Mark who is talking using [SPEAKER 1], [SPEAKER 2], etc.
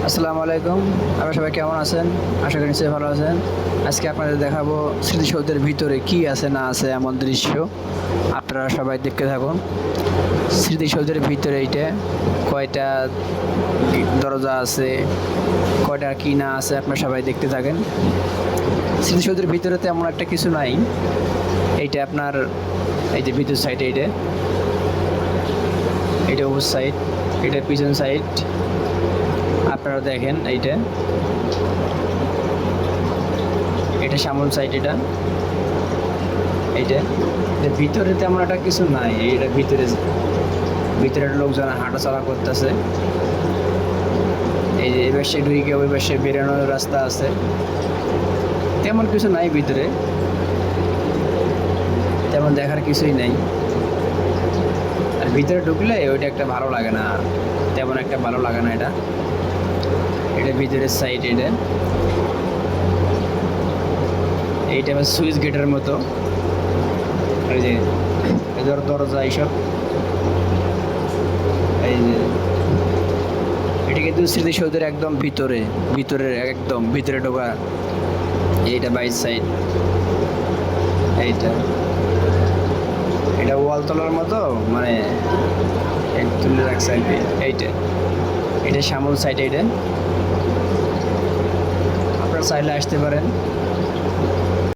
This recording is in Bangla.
[SPEAKER 1] আসসালামু আলাইকুম। আপনারা সবাই কেমন আছেন? আশা করি নিশ্চয়ই ভালো আছেন। আজকে আপনাদের দেখাবো স্মৃতিসৌধের ভিতরে কি আছে না আছে এমন দৃশ্য। আপনারা সবাই দেখতে থাকুন। স্মৃতিসৌধের ভিতরে এইটা কয়টা দরজা আছে, কয়টা কি না আছে আপনারা সবাই দেখতে থাকেন। স্মৃতিসৌধের ভিতরে তেমন একটা কিছু নাই। এইটা আপনার এই যে ভিতর সাইড, এইটা ওপর সাইড, এটা পিছন সাইড। আপনারা দেখেন এইটা, এটা সামন সাইড, এইটা এর ভিতরে তেমন একটা কিছু নাই। এইটা ভিতরে ভিতরে লোকজন হাঁটাচলা করতেছে। এই যে এই পাশে ঢুকে ওই পাশে বেরোনোর রাস্তা আছে, তেমন কিছু নাই ভিতরে, তেমন দেখার কিছুই নাই। আর ভিতরে ঢুকলে ওইটা একটা ভালো লাগে না, তেমন একটা ভালো লাগে না। এটা এটা ভিতরের সাইড, এইটা আবার সুইচ গেটের মতো। এই যে দরজা এইসব, এই যে এটা কিন্তু স্মৃতিসৌধের একদম ভিতরে, একদম ভিতরে ঢোকা। এইটা বাইশ সাইড, এইটা এটা ওয়াল তলার মতো, মানে তুলে রাখছে আর কি। এইটা এটা সামল সাইড, এইটা আপনারা চাইলে আসতে পারেন।